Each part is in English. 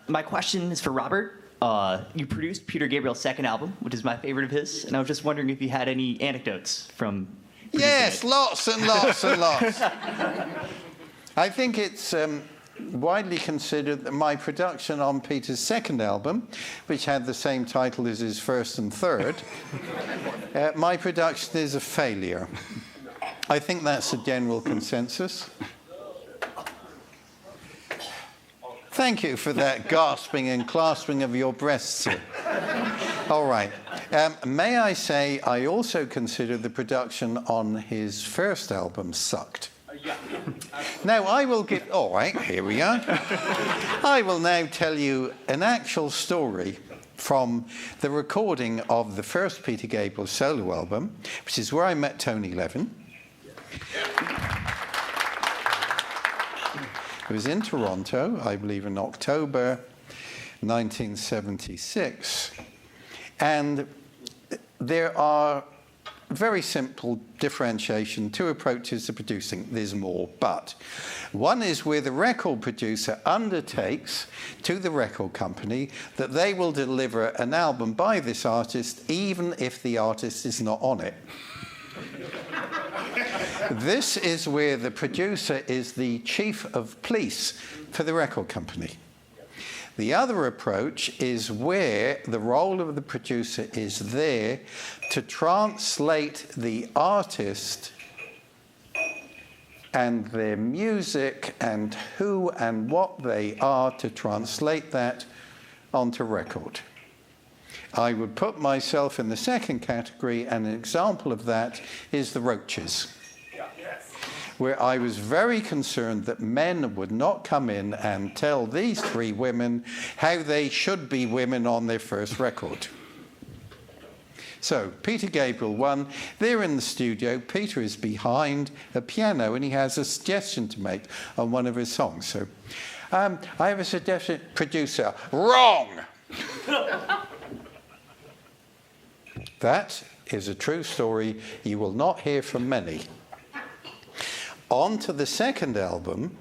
My question is for Robert. You produced Peter Gabriel's second album, which is my favorite of his, and I was just wondering if you had any anecdotes from producing Yes, it. lots and lots and lots. I think it's widely considered that my production on Peter's second album, which had the same title as his first and third, my production is a failure. I think that's a general consensus. Thank you for that gasping and clasping of your breasts, sir. All right. May I say I also consider the production on his first album sucked. Yeah. Now, I will give... All right, here we are. I will now tell you an actual story from the recording of the first Peter Gabriel solo album, which is where I met Tony Levin. It was in Toronto, I believe in October 1976. And there are very simple differentiation, two approaches to producing. There's more, but one is where the record producer undertakes to the record company that they will deliver an album by this artist even if the artist is not on it. This is where the producer is the chief of police for the record company. The other approach is where the role of the producer is there to translate the artist and their music and who and what they are, to translate that onto record. I would put myself in the second category, and an example of that is the Roaches, where I was very concerned that men would not come in and tell these three women how they should be women on their first record. So, Peter Gabriel won. They're in the studio. Peter is behind a piano, and he has a suggestion to make on one of his songs. So, I have a suggestion. Producer, wrong! That is a true story you will not hear from many. On to the second album,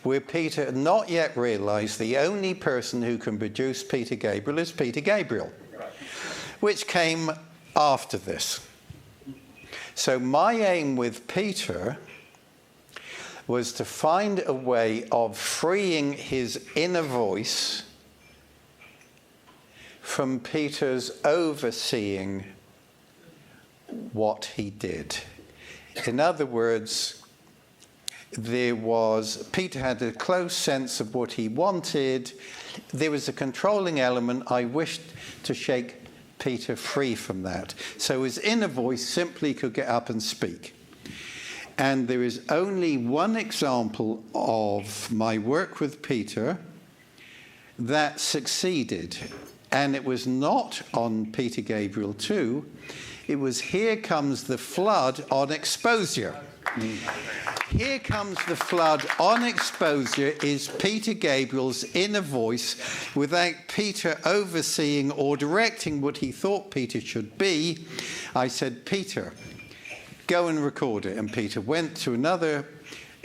where Peter had not yet realized the only person who can produce Peter Gabriel is Peter Gabriel, which came after this. So my aim with Peter was to find a way of freeing his inner voice from Peter's overseeing what he did. In other words, Peter had a close sense of what he wanted. There was a controlling element. I wished to shake Peter free from that, so his inner voice simply could get up and speak. And there is only one example of my work with Peter that succeeded. And it was not on Peter Gabriel 2. It was Here Comes the Flood on Exposure. Here Comes the Flood on Exposure is Peter Gabriel's inner voice without Peter overseeing or directing what he thought Peter should be. I said, Peter, go and record it. And Peter went to another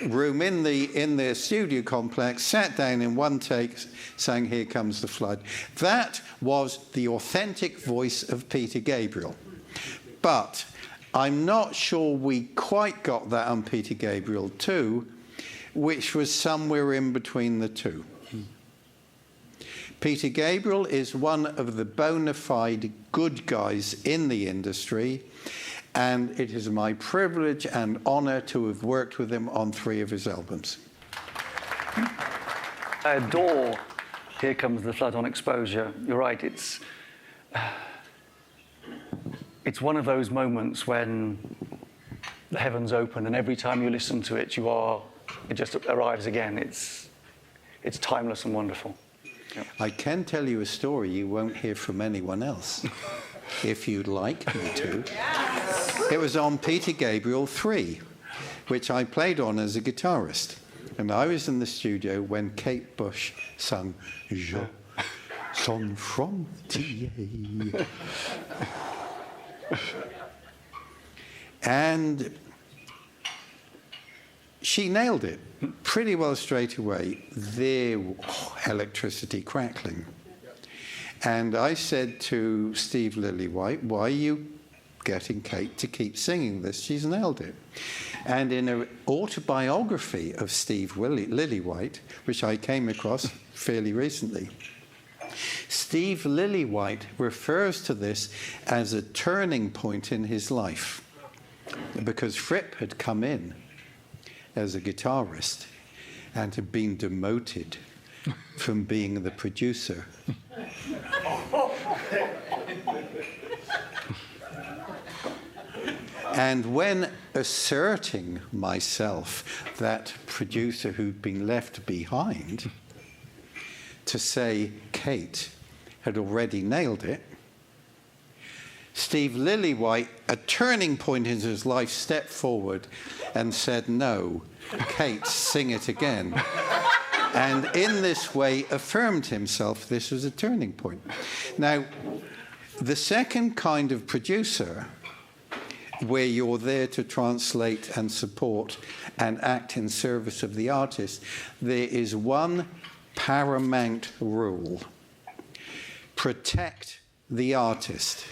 room in the studio complex, sat down in one take, sang Here Comes the Flood. That was the authentic voice of Peter Gabriel. But I'm not sure we quite got that on Peter Gabriel 2, which was somewhere in between the two. Peter Gabriel is one of the bona fide good guys in the industry, and it is my privilege and honor to have worked with him on 3 of his albums. I adore Here Comes the Flood on Exposure. You're right, it's one of those moments when the heavens open, and every time you listen to it, it just arrives again. It's timeless and wonderful. Yep. I can tell you a story you won't hear from anyone else, if you'd like me to. Yes. It was on Peter Gabriel 3, which I played on as a guitarist. And I was in the studio when Kate Bush sung Je son frontier. And she nailed it pretty well straight away. There, electricity crackling. And I said to Steve Lillywhite, why are you getting Kate to keep singing this? She's nailed it. And in an autobiography of Steve Lillywhite, which I came across fairly recently, Steve Lillywhite refers to this as a turning point in his life, because Fripp had come in as a guitarist and had been demoted from being the producer. And when asserting myself, that producer who'd been left behind, to say Kate had already nailed it, Steve Lillywhite, a turning point in his life, stepped forward and said, no, Kate, sing it again. And in this way affirmed himself this was a turning point. Now, the second kind of producer, where you're there to translate and support and act in service of the artist, there is one paramount rule: protect the artist.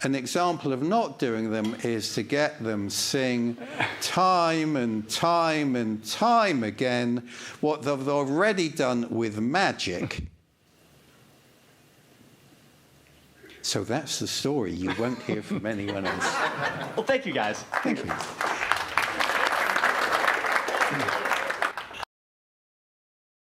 An example of not doing them is to get them sing time and time and time again what they've already done with magic. So that's the story. You won't hear from anyone else. Well, thank you, guys. Thank you.